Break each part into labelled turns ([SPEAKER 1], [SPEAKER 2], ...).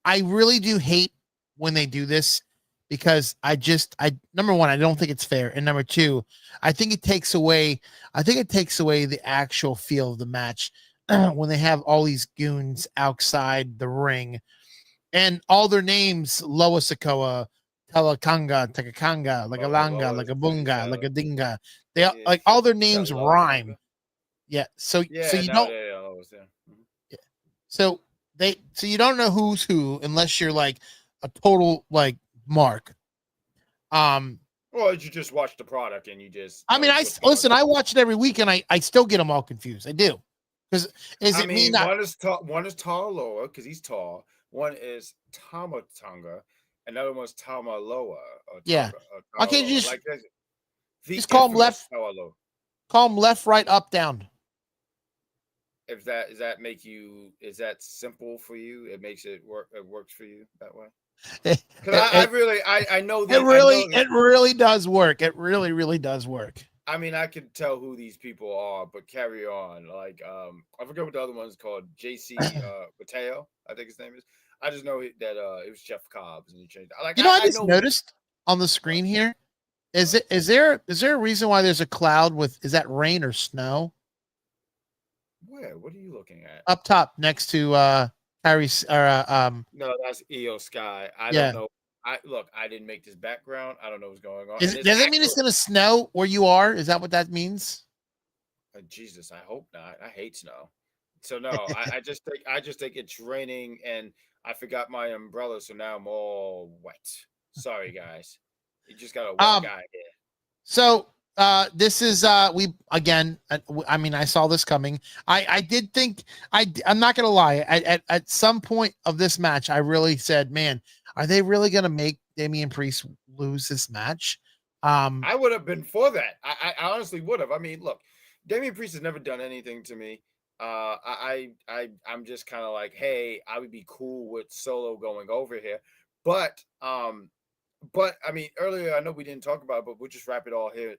[SPEAKER 1] I really do hate when they do this because number one, I don't think it's fair, and number two, I think it takes away the actual feel of the match when they have all these goons outside the ring and all their names: Loa Sikoa, Telakanga, Takakanga, like a langa, like a bunga, like a dinga. They like all their names rhyme. Yeah. So you don't. Yeah. So you don't know who's who unless you're like a total like mark.
[SPEAKER 2] Or you just watch the product and you just.
[SPEAKER 1] I mean, I watch it every week and I still get them all confused. I do. Because
[SPEAKER 2] one is Taloa because he's tall. One is Tamatanga, another one's Tamaloa.
[SPEAKER 1] Yeah. Why can't you just
[SPEAKER 2] call
[SPEAKER 1] him left? Call him left, right, up, down.
[SPEAKER 2] If that is that simple for you? It makes it work. It works for you that way. Because I know that
[SPEAKER 1] it really does work. It really, really does work.
[SPEAKER 2] I mean, I can tell who these people are, but carry on. Like, I forget what the other one's called. JC Mateo, I think his name is. I just know that it was Jeff Cobbs, and he changed. Like,
[SPEAKER 1] I just noticed on the screen here. Is there a reason why there's a cloud is that rain or snow?
[SPEAKER 2] Where? What are you looking at?
[SPEAKER 1] Up top, next to Harry's
[SPEAKER 2] No, that's EO Sky. I don't know. I didn't make this background. I don't know what's going on.
[SPEAKER 1] Does it mean it's gonna snow where you are? Is that what that means?
[SPEAKER 2] Jesus, I hope not. I hate snow. So no, I just think it's raining and I forgot my umbrella, so now I'm all wet. Sorry, guys. You just got a wet guy here.
[SPEAKER 1] So this is we again. I mean, I saw this coming. I did think I'm not gonna lie. At some point of this match, I really said, "Man, are they really gonna make Damian Priest lose this match?"
[SPEAKER 2] I would have been for that. I honestly would have. I mean, look, Damian Priest has never done anything to me. I'm just kind of like, hey, I would be cool with Solo going over here, but I mean, earlier I know we didn't talk about it, but we'll just wrap it all here.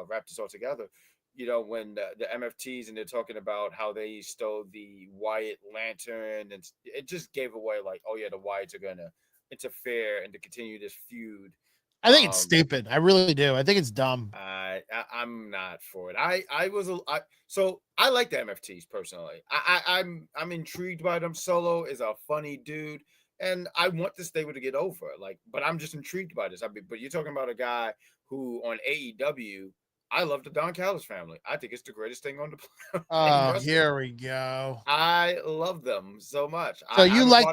[SPEAKER 2] Wrap this all together. You know, when the MFTs and they're talking about how they stole the Wyatt lantern, and it just gave away like, oh yeah, the Wyatts are gonna interfere and to continue this feud.
[SPEAKER 1] I think it's stupid. I really do. I think it's dumb.
[SPEAKER 2] I'm not for it. So I like the MFTs personally. I'm intrigued by them. Solo is a funny dude. And I want this stable to get over. Like, but I'm just intrigued by this. I mean, but you're talking about a guy who on AEW, I love the Don Callis family. I think it's the greatest thing on the planet.
[SPEAKER 1] Oh, here we go.
[SPEAKER 2] I love them so much.
[SPEAKER 1] So you like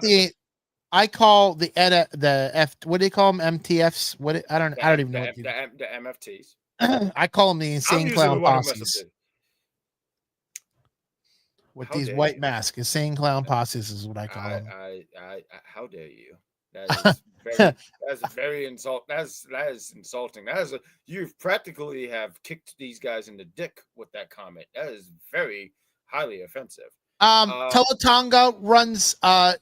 [SPEAKER 1] I call the F. What do you call them? MTFs. I don't even know.
[SPEAKER 2] The MFTs.
[SPEAKER 1] I call them the insane clown posses. With these white masks, insane clown posses is what I call them.
[SPEAKER 2] How dare you? That's very insult. That is insulting. You practically have kicked these guys in the dick with that comment. That is very highly offensive.
[SPEAKER 1] Tonga runs.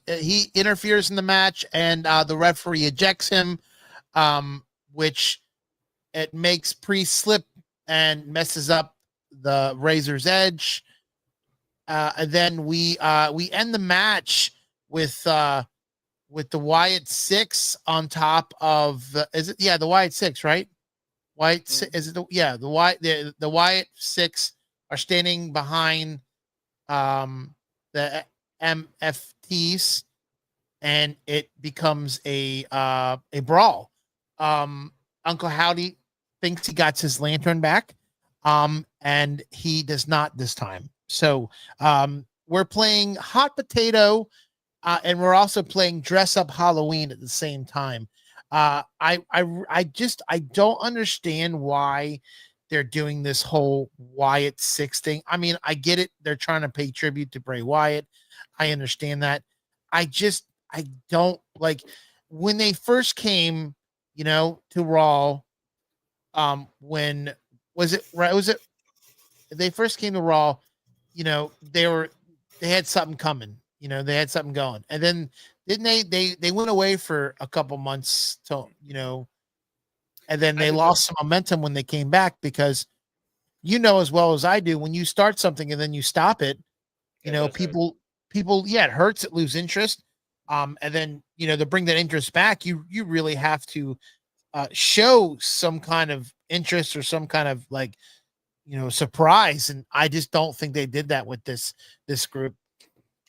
[SPEAKER 1] He interferes in the match, and the referee ejects him, which it makes Priest slip and messes up the Razor's Edge. And then we end the match with the Wyatt 6 on top of the Wyatt 6, right? The Wyatt 6 are standing behind the MFTs, and it becomes a brawl. Uncle Howdy thinks he got his lantern back, and he does not this time. So we're playing Hot Potato, and we're also playing Dress Up Halloween at the same time. I don't understand why they're doing this whole Wyatt 6 thing. I mean, I get it. They're trying to pay tribute to Bray Wyatt. I understand that. I don't like when they first came, to Raw. When was it right? Was it they first came to Raw? They had something coming. They had something going, and then didn't they went away for a couple months to and then they lost some momentum when they came back because as well as I do, when you start something and then you stop it, people, it hurts, it lose interest. And then, to bring that interest back, you really have to show some kind of interest or some kind of like, surprise. And I just don't think they did that with this group.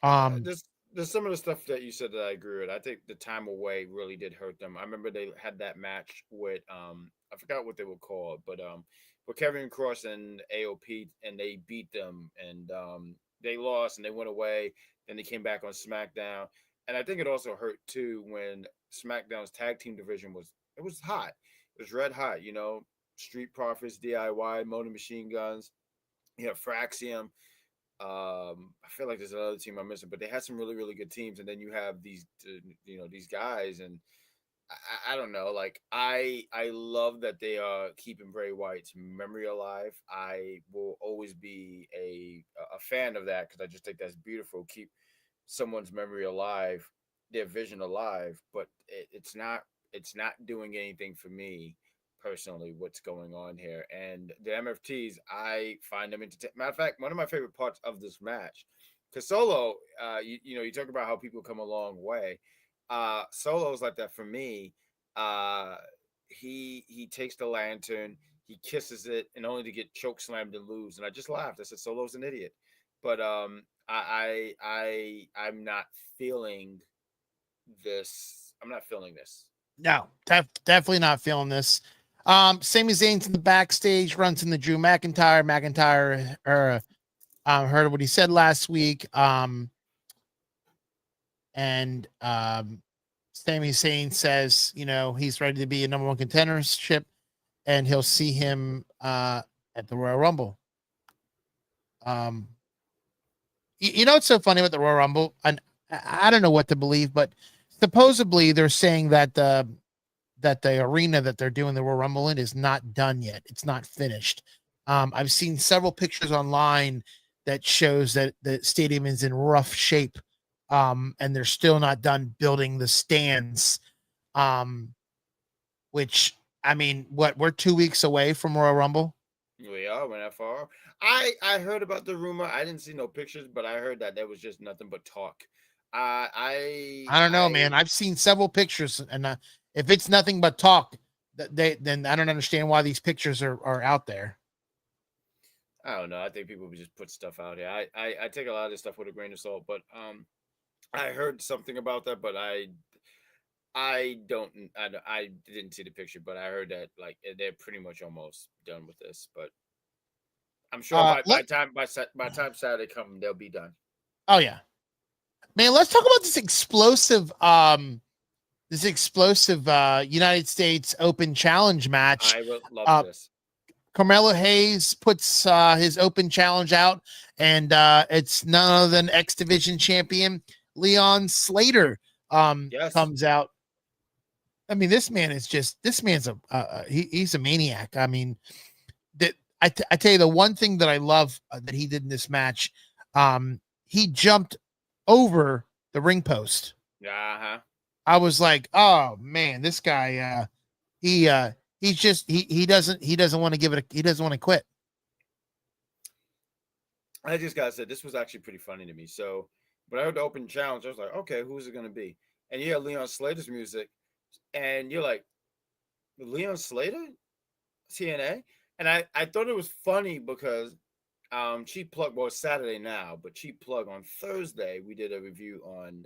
[SPEAKER 2] There's some of the stuff that you said that I agree with. I think the time away really did hurt them. I remember they had that match with I forgot what they were called, but with Kevin Cross and AOP, and they beat them, and they lost and they went away. Then they came back on SmackDown, and I think it also hurt too when SmackDown's tag team division was hot. It was red hot. Street Profits, DIY, Motor Machine Guns, Fraxium. I feel like there's another team I'm missing, but they had some really, really good teams. And then you have these, these guys, and I don't know. Like I love that they are keeping Bray Wyatt's memory alive. I will always be a fan of that because I just think that's beautiful. Keep someone's memory alive, their vision alive, but it's not doing anything for me personally what's going on here. And the MFTs, I find them entertaining. Matter of fact, one of my favorite parts of this match, because Solo, you talk about how people come a long way. Solo's like that for me. He takes the lantern, he kisses it, and only to get choke slammed and lose. And I just laughed. I said, Solo's an idiot. But I'm not feeling this. I'm not feeling this.
[SPEAKER 1] No, definitely not feeling this. Sami Zayn's in the backstage, runs into Drew McIntyre. McIntyre heard what he said last week. And Sami Zayn says, he's ready to be a number one contendership, and he'll see him at the Royal Rumble. What's so funny about the Royal Rumble? And I don't know what to believe, but supposedly they're saying that the arena that they're doing the Royal Rumble in is not done yet. It's not finished. I've seen several pictures online that shows that the stadium is in rough shape, and they're still not done building the stands. Which, I mean, we're 2 weeks away from Royal Rumble.
[SPEAKER 2] We are, we're that far. I heard about the rumor. I didn't see no pictures, but I heard that there was just nothing but talk.
[SPEAKER 1] I don't know, man. I've seen several pictures, and if it's nothing but talk, then I don't understand why these pictures are out there.
[SPEAKER 2] I don't know. I think people just put stuff out here. I take a lot of this stuff with a grain of salt, but I heard something about that, but I didn't see the picture, but I heard that like they're pretty much almost done with this. But I'm sure by time Saturday comes, they'll be done.
[SPEAKER 1] Oh yeah, man. Let's talk about this explosive United States Open Challenge match.
[SPEAKER 2] I would love this.
[SPEAKER 1] Carmelo Hayes puts his Open Challenge out, and it's none other than X Division champion Leon Slater comes out. I mean, this man's he's a maniac. I mean, I tell you, the one thing that I love that he did in this match, he jumped over the ring post.
[SPEAKER 2] Uh-huh.
[SPEAKER 1] I was like, oh man, this guy, he doesn't want to give it. He doesn't want to quit.
[SPEAKER 2] I just gotta say, this was actually pretty funny to me. So when I heard the Open Challenge, I was like, okay, who's it gonna be? And you hear Leon Slater's music, and you're like, Leon Slater, TNA, and I thought it was funny because Cheap Plug, well, it's Saturday now, but Cheap Plug on Thursday, we did a review on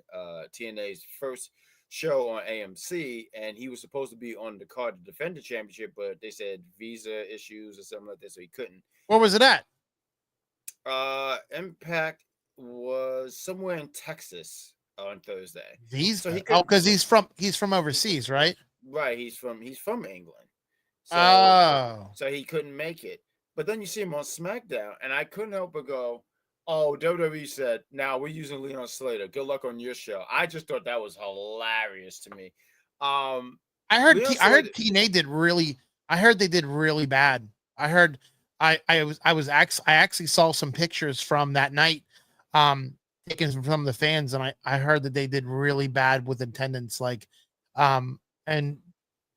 [SPEAKER 2] TNA's first show on AMC, and he was supposed to be on the card to defend the championship, but they said visa issues or something like that, so he couldn't.
[SPEAKER 1] Where was it at?
[SPEAKER 2] Impact was somewhere in Texas on Thursday.
[SPEAKER 1] Because he's from overseas, right?
[SPEAKER 2] Right, he's from England. So he couldn't make it. But then you see him on SmackDown, and I couldn't help but go, oh, WWE said, now we're using Leon Slater. Good luck on your show. I just thought that was hilarious to me.
[SPEAKER 1] I heard TNA did really. I heard they did really bad. I heard I actually saw some pictures from that night, taken from some of the fans, and I heard that they did really bad with attendance. Like, and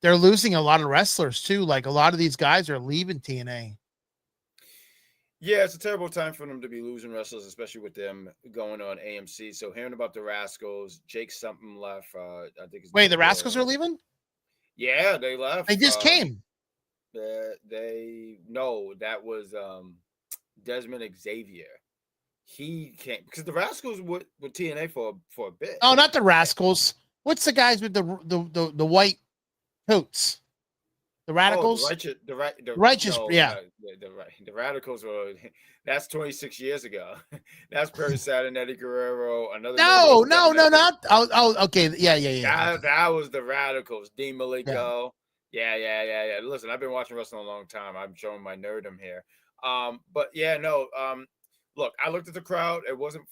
[SPEAKER 1] they're losing a lot of wrestlers too. Like a lot of these guys are leaving TNA.
[SPEAKER 2] Yeah, it's a terrible time for them to be losing wrestlers, especially with them going on AMC. So hearing about the Rascals, Jake something left. I think his
[SPEAKER 1] Wait,
[SPEAKER 2] name.
[SPEAKER 1] the Rascals are leaving?
[SPEAKER 2] Yeah, they
[SPEAKER 1] They
[SPEAKER 2] left.
[SPEAKER 1] just came.
[SPEAKER 2] They no, that was Desmond Xavier. He came because the Rascals with TNA for a bit.
[SPEAKER 1] Oh, not the Rascals. What's the guys with the white coats? The
[SPEAKER 2] Oh,
[SPEAKER 1] Radicals?
[SPEAKER 2] the
[SPEAKER 1] Righteous,
[SPEAKER 2] no,
[SPEAKER 1] yeah.
[SPEAKER 2] no, the Radicals were that's 26 years ago. That's Perry Saturn and Eddie Guerrero. Another name that
[SPEAKER 1] No,
[SPEAKER 2] was
[SPEAKER 1] no, no,
[SPEAKER 2] definitely
[SPEAKER 1] not. Oh, okay. Yeah.
[SPEAKER 2] that was the Radicals. Dean
[SPEAKER 1] Yeah.
[SPEAKER 2] Malenko. Yeah. Listen, I've been watching wrestling a long time. I'm showing my nerdum here. But yeah, no. Look, I looked at the crowd. It wasn't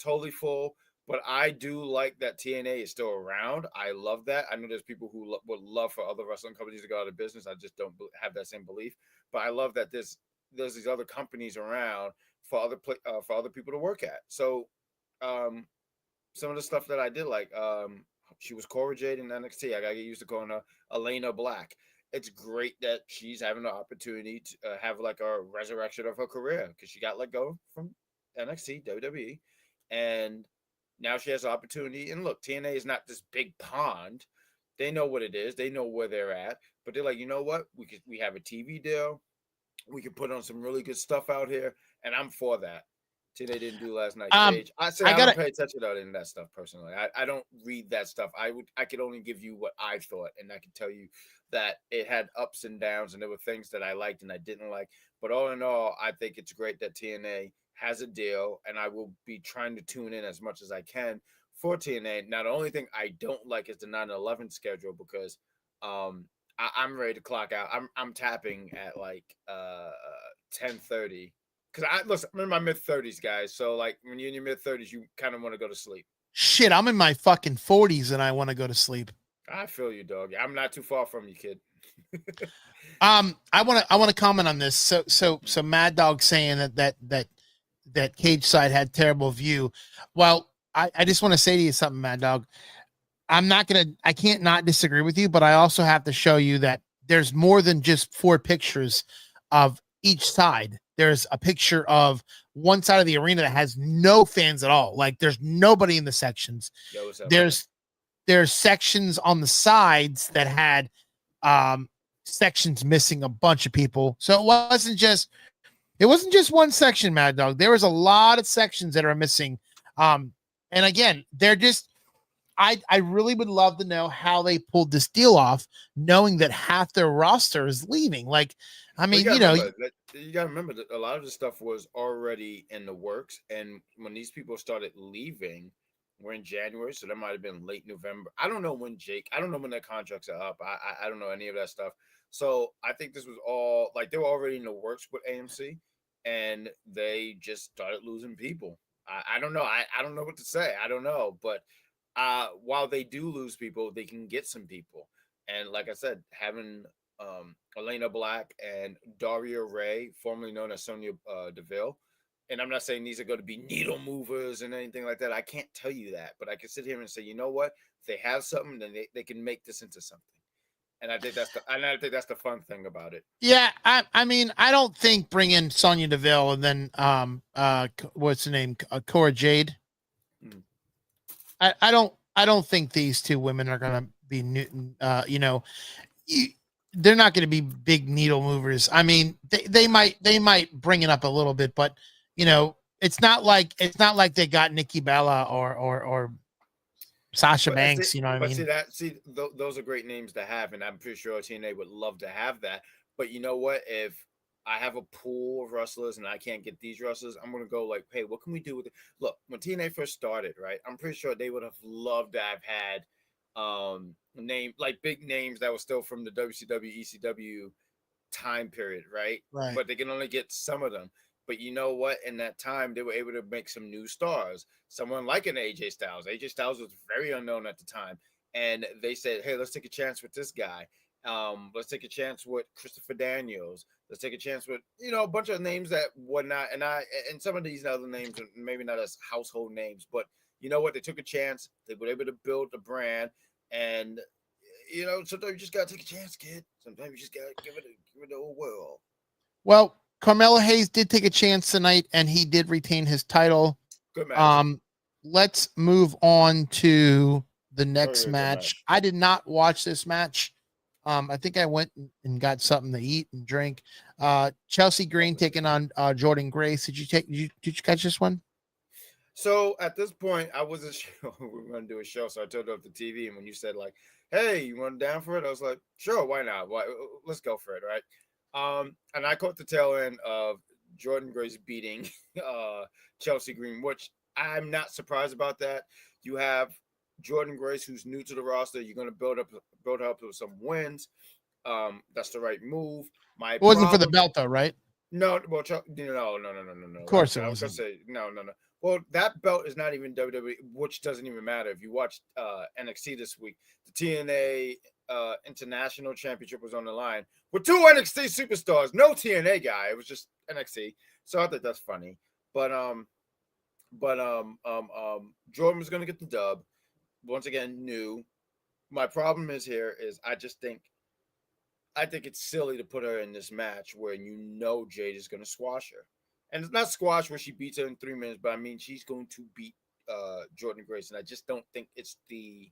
[SPEAKER 2] totally full. But I do like that TNA is still around. I love that. I know there's people who would love for other wrestling companies to go out of business. I just don't have that same belief. But I love that there's these other companies around for other people to work at. So, some of the stuff that I did like, she was Cora Jade in NXT. I gotta get used to calling her Elena Black. It's great that she's having the opportunity to have like a resurrection of her career because she got let go from NXT, WWE, and now she has an opportunity. And look, TNA is not this big pond. They know what it is. They know where they're at. But they're like, you know what? We have a TV deal. We can put on some really good stuff out here, and I'm for that. TNA didn't do last night. Page. I
[SPEAKER 1] I
[SPEAKER 2] don't
[SPEAKER 1] gotta.
[SPEAKER 2] pay attention to any of that stuff personally. I don't read that stuff. I could only give you what I thought, and I can tell you that it had ups and downs, and there were things that I liked and I didn't like. But all in all, I think it's great that TNA has a deal, and I will be trying to tune in as much as I can for TNA. Now, the only thing I don't like is the 9/11 schedule because I'm ready to clock out. I'm tapping at like 10:30 because I'm in my mid-30s, guys. So like when you're in your mid-30s, you kind of want to go to sleep.
[SPEAKER 1] Shit, I'm in my fucking 40s and I want to go to sleep.
[SPEAKER 2] I feel you, dog. I'm not too far from you, kid.
[SPEAKER 1] I want to comment on this. So Mad Dog saying that Cage Side had terrible view. Well, I just want to say to you something, Mad Dog. I can't not disagree with you, but I also have to show you that there's more than just 4 pictures of each side. There's a picture of one side of the arena that has no fans at all. Like there's nobody in the sections.
[SPEAKER 2] Yo, what's up,
[SPEAKER 1] There's sections on the sides that had sections missing a bunch of people. So it wasn't just one section, Mad Dog. There was a lot of sections that are missing. And again, they're just I really would love to know how they pulled this deal off, knowing that half their roster is leaving. Like, I mean,
[SPEAKER 2] you gotta remember that a lot of the stuff was already in the works, and when these people started leaving, we're in January, so that might have been late November. I don't know when I don't know when their contracts are up. I don't know any of that stuff. So I think this was all like they were already in the works with AMC, and they just started losing people. I don't know. I don't know what to say. I don't know, but while they do lose people, they can get some people. And like I said, having Elena Black and Daria Ray, formerly known as Sonya Deville. And I'm not saying these are going to be needle movers and anything like that. I can't tell you that, but I can sit here and say, you know what? If they have something, then they can make this into something. And I think that's the fun thing about it.
[SPEAKER 1] Yeah, I mean, I don't think bringing Sonya Deville and then what's the name, Cora Jade.
[SPEAKER 2] Mm.
[SPEAKER 1] I don't think these two women are gonna be they're not going to be big needle movers. I mean, they might bring it up a little bit, but it's not like they got Nikki Bella or Sasha Banks. You know what I mean?
[SPEAKER 2] Those are great names to have, and I'm pretty sure TNA would love to have that. But you know what? If I have a pool of wrestlers and I can't get these wrestlers, I'm gonna go like, hey, what can we do with it? Look, when TNA first started, right? I'm pretty sure they would have loved to have had big names that were still from the WCW, ECW time period, right?
[SPEAKER 1] Right.
[SPEAKER 2] But they can only get some of them. But you know what? In that time, they were able to make some new stars. Someone like an AJ Styles. AJ Styles was very unknown at the time. And they said, hey, let's take a chance with this guy. Let's take a chance with Christopher Daniels. Let's take a chance with, a bunch of names that were not, and some of these other names are maybe not as household names, but you know what? They took a chance. They were able to build a brand. And sometimes you just gotta take a chance, kid. Sometimes you just gotta give it a whole whirl.
[SPEAKER 1] Well, Carmelo Hayes did take a chance tonight, and he did retain his title.
[SPEAKER 2] Good match.
[SPEAKER 1] Let's move on to the next
[SPEAKER 2] Very good
[SPEAKER 1] match. I did not watch this match. I think I went and got something to eat and drink. Chelsea Green taking on Jordan Grace. Did you catch this one?
[SPEAKER 2] So at this point, I wasn't sure we were going to do a show, so I turned off the TV. And when you said like, "Hey, you want down for it?" I was like, "Sure, why not? Why? Let's go for it, right?" And I caught the tail end of Jordan Grace beating Chelsea Green, which I'm not surprised about that. You have Jordan Grace, who's new to the roster. You're going to build her up with some wins. That's the right move.
[SPEAKER 1] It wasn't for the belt though, right?
[SPEAKER 2] No, well, no.
[SPEAKER 1] Of course it
[SPEAKER 2] I was gonna
[SPEAKER 1] wasn't.
[SPEAKER 2] say no. Well, that belt is not even WWE, which doesn't even matter. If you watched NXT this week, the TNA International Championship was on the line with two NXT superstars. No TNA guy. It was just NXT. So I thought that's funny. But Jordan was gonna get the dub. Once again, new. My problem is I think it's silly to put her in this match where you know Jade is going to squash her. And it's not squash where she beats her in 3 minutes, but I mean, she's going to beat Jordan Grace. And I just don't think it's a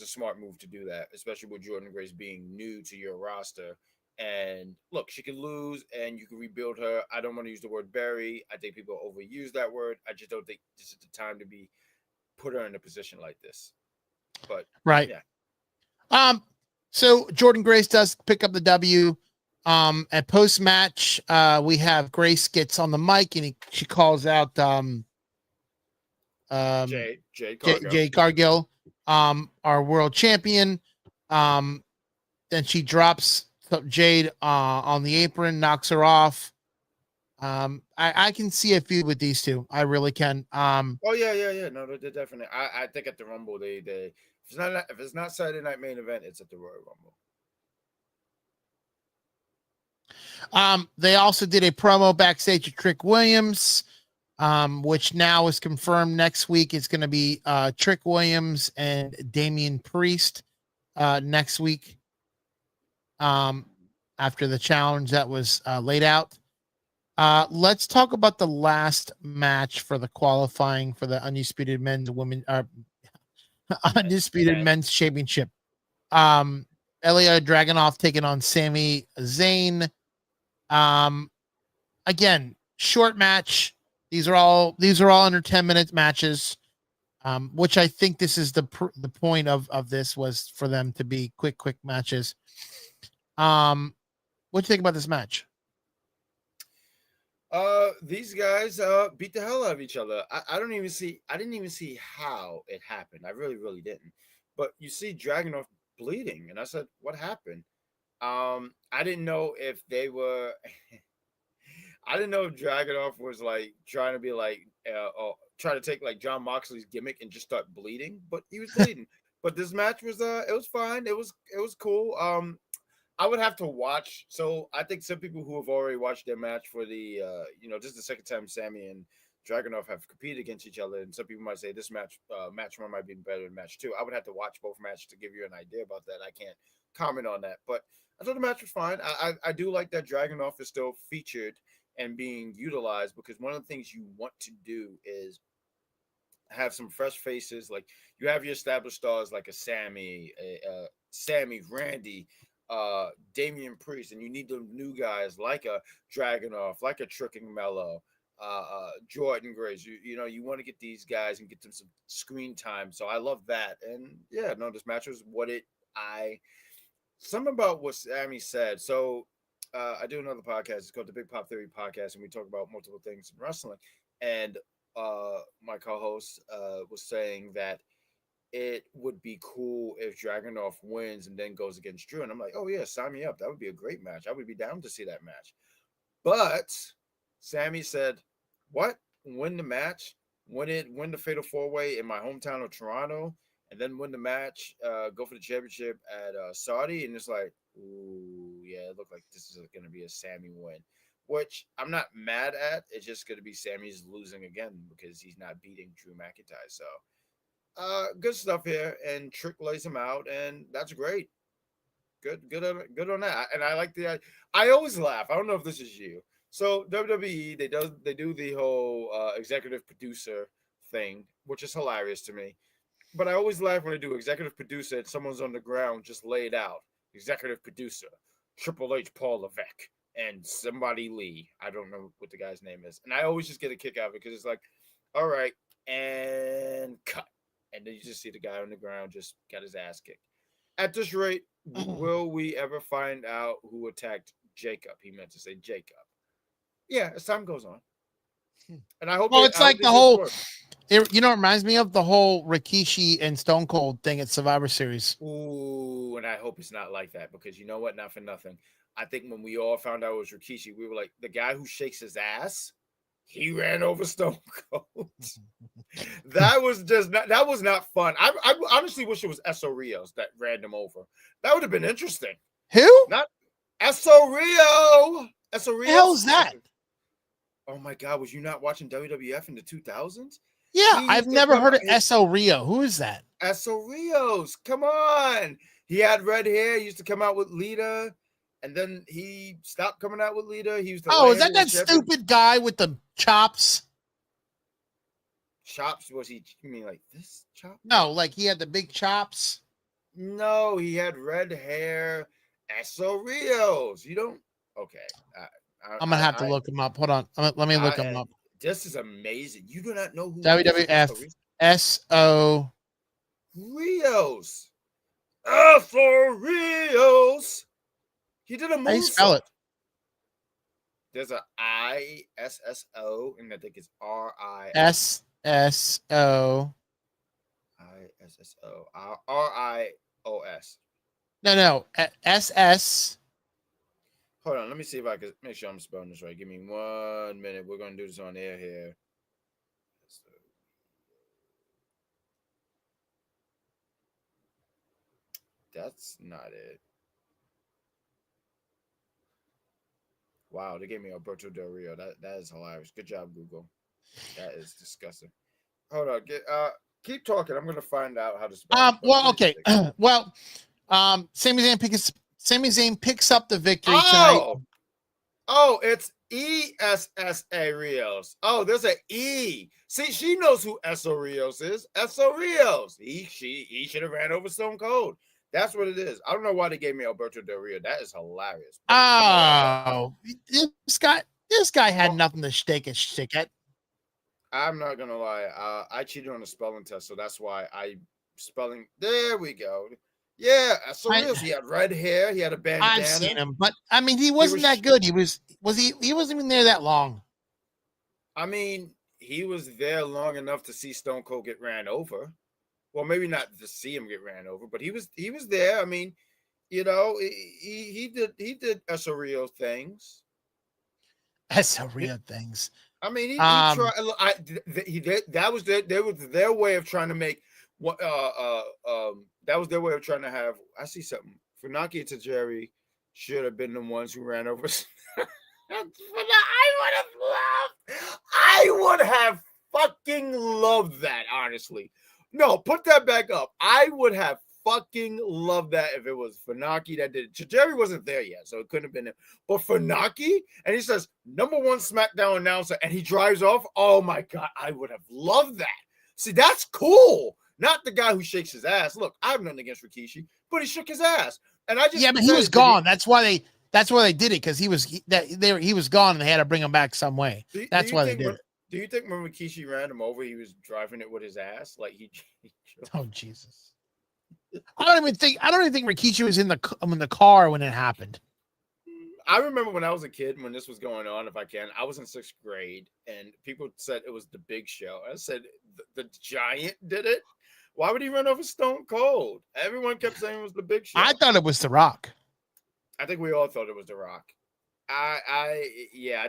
[SPEAKER 2] smart move to do that, especially with Jordan Grace being new to your roster. And look, she can lose and you can rebuild her. I don't want to use the word bury. I think people overuse that word. I just don't think this is the time to put her in a position like this. But
[SPEAKER 1] right.
[SPEAKER 2] Yeah.
[SPEAKER 1] So Jordan Grace does pick up the W. At post match, we have Grace gets on the mic and she calls out Jade Cargill, our world champion. Then she drops Jade on the apron, knocks her off. I can see a feud with these two. I really can.
[SPEAKER 2] Oh yeah. No, they're definitely. I think at the Rumble, they if it's not Saturday Night Main Event, it's at the Royal
[SPEAKER 1] Rumble. They also did a promo backstage with Trick Williams, which now is confirmed next week. It's going to be Trick Williams and Damian Priest next week. After the challenge that was laid out. Let's talk about the last match for the qualifying for the undisputed men's championship. Ilya Dragunov taking on Sami Zayn. Again, short match. These are all under 10 minute matches. Which I think this is the point of this was for them to be quick matches. What do you think about this match?
[SPEAKER 2] These guys beat the hell out of each other. I didn't even see how it happened. I really didn't. But you see Dragunov bleeding, and I said, "What happened?" I didn't know if they were. I didn't know if Dragunov was like trying to be like, try to take like John Moxley's gimmick and just start bleeding, but he was bleeding. But this match was it was fine. It was cool. I would have to watch. So I think some people who have already watched their match for the, this is the second time Sami and Dragunov have competed against each other, and some people might say this match one might be better than match two. I would have to watch both matches to give you an idea about that. I can't comment on that, but I thought the match was fine. I do like that Dragunov is still featured and being utilized, because one of the things you want to do is have some fresh faces. Like you have your established stars like a Sami, Randy, Damian Priest, and you need the new guys like a Dragunov, like a Tricking Mello, Jordan Grace. You want to get these guys and get them some screen time. So I love that. And yeah, no, this match was something about what Sami said. So I do another podcast. It's called the Big Pop Theory Podcast, and we talk about multiple things in wrestling. And my co-host was saying that it would be cool if Dragunov wins and then goes against Drew. And I'm like, oh yeah, sign me up. That would be a great match. I would be down to see that match. But Sami said, what? Win the match? Win the Fatal 4-Way in my hometown of Toronto, and then win the match, go for the championship at Saudi. And it's like, ooh, yeah, it looked like this is going to be a Sami win, which I'm not mad at. It's just going to be Sami's losing again because he's not beating Drew McIntyre. So good stuff here. And Trick lays him out, and that's great. Good on that. And I like I always laugh. I don't know if this is you. So WWE, they do the whole executive producer thing, which is hilarious to me. But I always laugh when they do executive producer and someone's on the ground just laid out. Executive producer, Triple H, Paul Levesque, and somebody Lee. I don't know what the guy's name is. And I always just get a kick out of it because it's like, all right, and cut. And then you just see the guy on the ground just got his ass kicked. At this rate, will we ever find out who attacked Jacob? He meant to say Jacob. Yeah, as time goes on. And I hope.
[SPEAKER 1] Well, it's like the whole. It reminds me of the whole Rikishi and Stone Cold thing at Survivor Series.
[SPEAKER 2] Ooh, and I hope it's not like that because you know what? Not for nothing. I think when we all found out it was Rikishi, we were like, the guy who shakes his ass, he ran over Stone Cold. That was not fun. I honestly wish it was Eso Rios that ran him over. That would have been interesting.
[SPEAKER 1] Who?
[SPEAKER 2] Not Eso Rio. Eso Rios.
[SPEAKER 1] The hell's that?
[SPEAKER 2] Oh my God, was you not watching WWF in the 2000s?
[SPEAKER 1] Yeah, I've never heard of Eso Rio. Who is that?
[SPEAKER 2] Eso Rios. Come on. He had red hair. He used to come out with Lita. And then he stopped coming out with Lita. He was
[SPEAKER 1] is that stupid guy with the chops?
[SPEAKER 2] Chops? Was he? You mean like this chop?
[SPEAKER 1] No, like he had the big chops.
[SPEAKER 2] No, he had red hair. Eso Rios. You don't? Okay.
[SPEAKER 1] I'm gonna have to look him up. Hold on. Let me look him up.
[SPEAKER 2] This is amazing. You do not know who
[SPEAKER 1] WWF S.O.
[SPEAKER 2] Rios. Eso Rios. He did a moonsault.
[SPEAKER 1] How you spell it?
[SPEAKER 2] There's a ISSO, and I think it's RI
[SPEAKER 1] SSO.
[SPEAKER 2] ISSO RIOS.
[SPEAKER 1] No, SS.
[SPEAKER 2] Hold on, let me see if I can make sure I'm spelling this right. Give me 1 minute. We're gonna do this on air here. That's not it. Wow, they gave me Alberto Del Rio. That is hilarious. Good job, Google. That is disgusting. Hold on. Keep talking. I'm gonna find out how to spell.
[SPEAKER 1] Well, okay. Well, Sami Zayn picks up the victory tonight.
[SPEAKER 2] Oh, it's ESSA Rios. Oh, there's an E. See, she knows who Eso Rios is. Eso Rios. He should have ran over Stone Cold. That's what it is. I don't know why they gave me Alberto Del Rio. That is hilarious.
[SPEAKER 1] Oh, this guy had nothing to stake a stick at.
[SPEAKER 2] I'm not gonna lie. I cheated on the spelling test, so that's why spelling. There we go. Yeah, so he had red hair. He had a bandana.
[SPEAKER 1] I've seen him, but I mean, he wasn't that good. He wasn't even there that long.
[SPEAKER 2] I mean, he was there long enough to see Stone Cold get ran over. Well, maybe not to see him get ran over, but he was there. I mean, you know, he did Eso Rio things.
[SPEAKER 1] Eso Rio things.
[SPEAKER 2] I mean, he tried. That was their way of trying to make what that was their way of trying to have. I see something. Funaki and Tajiri should have been the ones who ran over. I would have fucking loved that, honestly. No, put that back up. I would have fucking loved that if it was Funaki that did it. Tajiri wasn't there yet, so it couldn't have been him. But Funaki, and he says, #1 SmackDown announcer, and he drives off. Oh my God, I would have loved that. See, that's cool. Not the guy who shakes his ass. Look, I have nothing against Rikishi, but he shook his ass. And I just
[SPEAKER 1] but he was gone. That's why they did it, because he was gone and they had to bring him back some way. That's why they did it.
[SPEAKER 2] Do you think when Rikishi ran him over, he was driving it with his ass? Like he
[SPEAKER 1] oh Jesus. I don't even think Rikishi was in the car when it happened.
[SPEAKER 2] I remember when I was a kid, when this was going on, if I can, I was in 6th grade and people said it was the Big Show. I said the Giant did it. Why would he run over Stone Cold? Everyone kept saying it was the Big Show.
[SPEAKER 1] I thought it was The Rock.
[SPEAKER 2] I think we all thought it was The Rock. I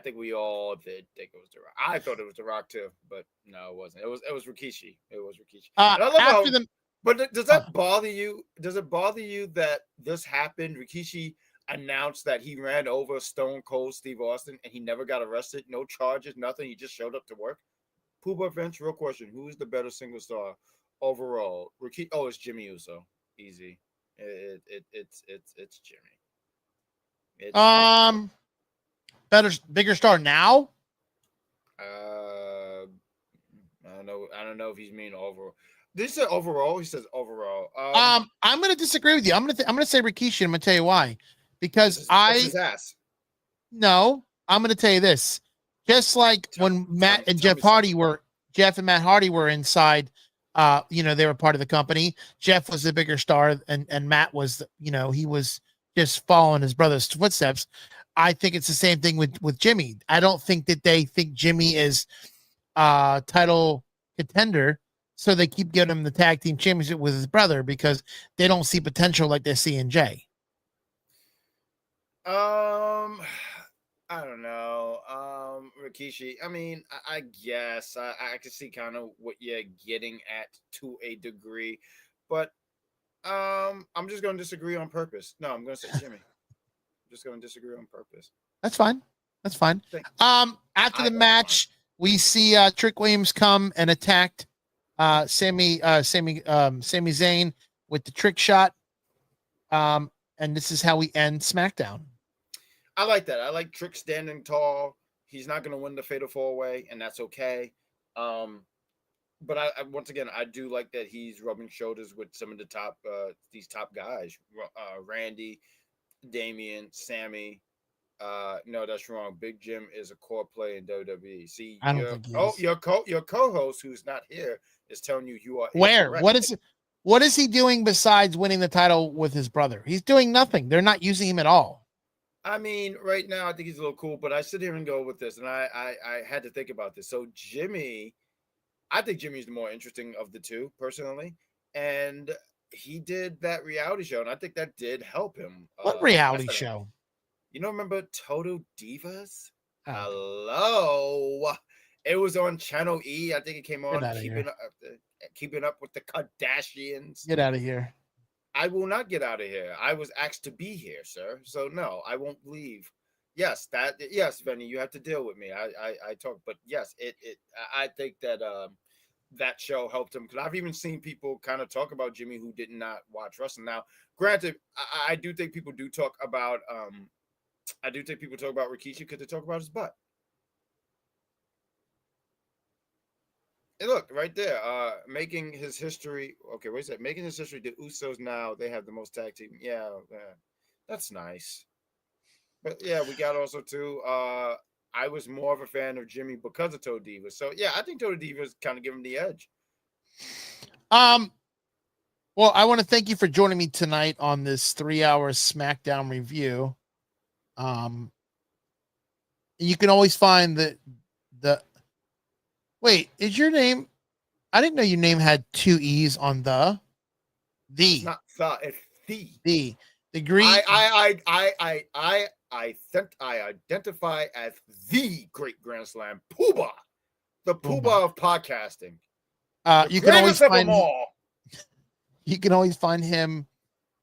[SPEAKER 2] think we all did think it was The Rock. I thought it was The Rock too, but no, it wasn't. It was Rikishi. It was Rikishi. But does that bother you? Does it bother you that this happened? Rikishi announced that he ran over Stone Cold Steve Austin and he never got arrested, no charges, nothing. He just showed up to work. Poobah Vince, real question: who is the better single star overall? Rikishi? Oh, it's Jimmy Uso. Easy. It's Jimmy.
[SPEAKER 1] Bigger star now.
[SPEAKER 2] I don't know if he's mean overall. Did he say overall? He says overall.
[SPEAKER 1] I'm going to disagree with you. I'm going to say Rikishi. I'm going to tell you why. Because
[SPEAKER 2] it's his ass.
[SPEAKER 1] No, I'm going to tell you this. Just like when Matt and Jeff and Matt Hardy were inside, they were part of the company. Jeff was the bigger star, and Matt was, he was just following his brother's footsteps. I think it's the same thing with Jimmy. I don't think that they think Jimmy is title contender, so they keep giving him the tag team championship with his brother because they don't see potential like they see in Jay.
[SPEAKER 2] I don't know. Rikishi, I mean, I guess I can see kind of what you're getting at to a degree, but I'm just going to disagree on purpose. No, I'm going to say Jimmy. I'm just going to disagree on purpose.
[SPEAKER 1] That's fine. After the match, we see Trick Williams come and attacked Sami Zayn with the trick shot. And this is how we end SmackDown.
[SPEAKER 2] I like that. I like Trick standing tall. He's not going to win the Fatal 4-Way, and that's okay. But I once again, I do like that he's rubbing shoulders with some of the these top guys. Randy, Damian, Sammy. No, that's wrong. Big Jim is a core player in WWE. See, your co-host who's not here is telling you are
[SPEAKER 1] where?
[SPEAKER 2] incorrect.
[SPEAKER 1] What is he doing besides winning the title with his brother? He's doing nothing. They're not using him at all.
[SPEAKER 2] I mean, right now, I think he's a little cool, but I sit here and go with this, and I had to think about this. So Jimmy, I think Jimmy's the more interesting of the two, personally, and he did that reality show, and I think that did help him.
[SPEAKER 1] What reality show?
[SPEAKER 2] Remember Total Divas?
[SPEAKER 1] Oh.
[SPEAKER 2] Hello. It was on Channel E. I think it came on Keeping Up with the Kardashians.
[SPEAKER 1] Get out of here.
[SPEAKER 2] I will not get out of here. I was asked to be here, sir. So no, I won't leave. Yes, Vinny, you have to deal with me. I talk, but yes, I think that that show helped him, because I've even seen people kind of talk about Jimmy who did not watch wrestling. Now, granted, I do think people do talk about Rikishi because they talk about his butt. And look, right there, making his history. Okay, wait a second. Making his history, the Usos now, they have the most tag team. Yeah, that's nice. But yeah, we got also too, I was more of a fan of Jimmy because of Total Divas. So yeah, I think Total Divas kind of give him the edge.
[SPEAKER 1] Well, I want to thank you for joining me tonight on this 3-hour SmackDown review. You can always find the wait, is your name? I didn't know your name had 2 E's on the.
[SPEAKER 2] It's not the, it's
[SPEAKER 1] the Great.
[SPEAKER 2] I identify as the Great Grandslam Poobah, the Poobah of podcasting.
[SPEAKER 1] You can always find you can always find him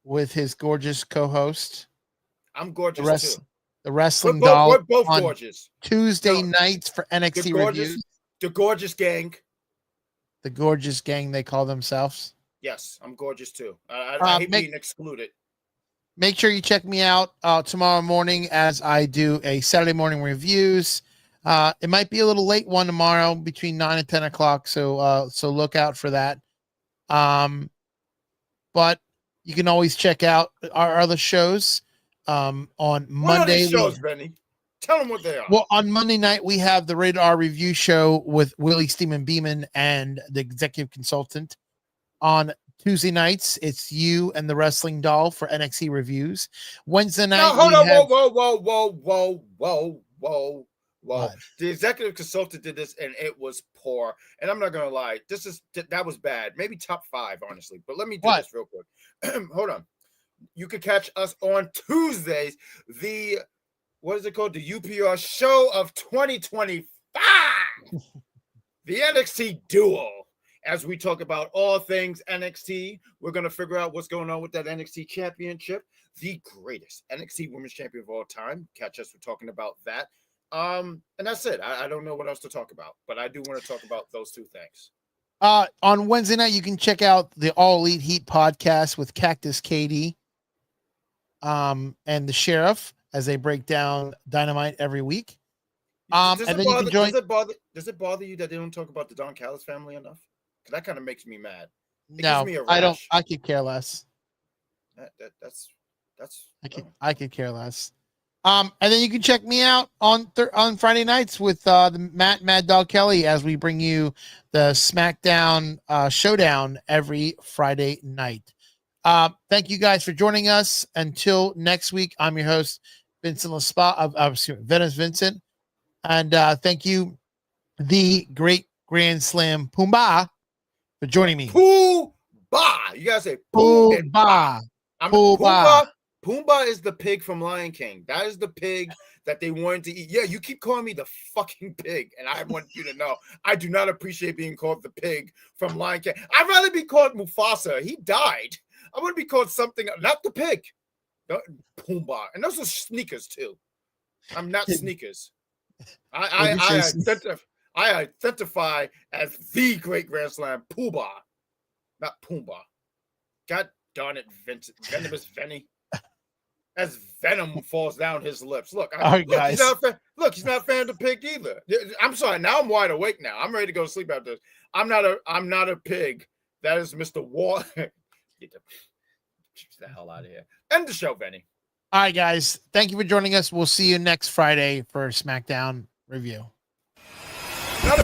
[SPEAKER 1] with his gorgeous co-host.
[SPEAKER 2] I'm gorgeous too.
[SPEAKER 1] The Wrestling Doll.
[SPEAKER 2] We're both gorgeous.
[SPEAKER 1] Tuesday nights for NXT reviews.
[SPEAKER 2] The Gorgeous Gang.
[SPEAKER 1] The Gorgeous Gang, they call themselves.
[SPEAKER 2] Yes, I'm gorgeous too. I hate being excluded.
[SPEAKER 1] Make sure you check me out tomorrow morning as I do a Saturday morning reviews. It might be a little late one tomorrow between 9 and 10 o'clock. So look out for that. But you can always check out our other shows on Monday.
[SPEAKER 2] What are these shows, Benny? Tell them what they are.
[SPEAKER 1] Well, on Monday night, we have the Rated R review show with Willie Steeman Beeman and the executive consultant. On Tuesday nights, it's you and the Wrestling Doll for NXT reviews. Wednesday night,
[SPEAKER 2] hold on. Whoa.
[SPEAKER 1] What?
[SPEAKER 2] The executive consultant did this, and it was poor. And I'm not gonna lie, that was bad. Maybe top 5, honestly. But let me do this real quick. Hold on. You can catch us on Tuesdays. What is it called? The UPR show of 2025. The NXT Duo. As we talk about all things NXT, we're going to figure out what's going on with that NXT championship. The greatest NXT women's champion of all time. Catch us for talking about that. And that's it. I don't know what else to talk about, but I do want to talk about those 2 things.
[SPEAKER 1] On Wednesday night, you can check out the All Elite Heat podcast with Cactus KD and the Sheriff as they break down Dynamite every week.
[SPEAKER 2] Does
[SPEAKER 1] And
[SPEAKER 2] it
[SPEAKER 1] then you can join.
[SPEAKER 2] Does it bother you that they don't talk about the Don Callis family enough? Because that kind of makes me mad. It
[SPEAKER 1] No,
[SPEAKER 2] gives me a
[SPEAKER 1] I don't.
[SPEAKER 2] rash.
[SPEAKER 1] I could care less.
[SPEAKER 2] That's.
[SPEAKER 1] I could care less. And then you can check me out on Friday nights with the Mad Dog Kelly as we bring you the Smackdown Show-Down every Friday night. Thank you guys for joining us. Until next week, I'm your host, Vincent Venomous Vincent. And thank you, the Great Grandslam Poobah, for joining me.
[SPEAKER 2] Poobah! You gotta say Poobah.
[SPEAKER 1] Poobah.
[SPEAKER 2] Pumbaa is the pig from Lion King. That is the pig that they wanted to eat. Yeah, you keep calling me the fucking pig, and I want you to know I do not appreciate being called the pig from Lion King. I'd rather be called Mufasa. He died. I want to be called something, not the pig. Pumbaa. And those are sneakers too. I'm not sneakers. I identify as the Great Grandslam Poobah, not Pumbaa. God darn it, Venomous Venny. As venom falls down his lips. Look,
[SPEAKER 1] guys.
[SPEAKER 2] He's not a fan of the pig either. I'm sorry. Now I'm wide awake. Now I'm ready to go to sleep after this. I'm not a pig. That is Mr. War. Get the hell out of here. End the show, Benny.
[SPEAKER 1] All right, guys. Thank you for joining us. We'll see you next Friday for SmackDown review.
[SPEAKER 2] Not a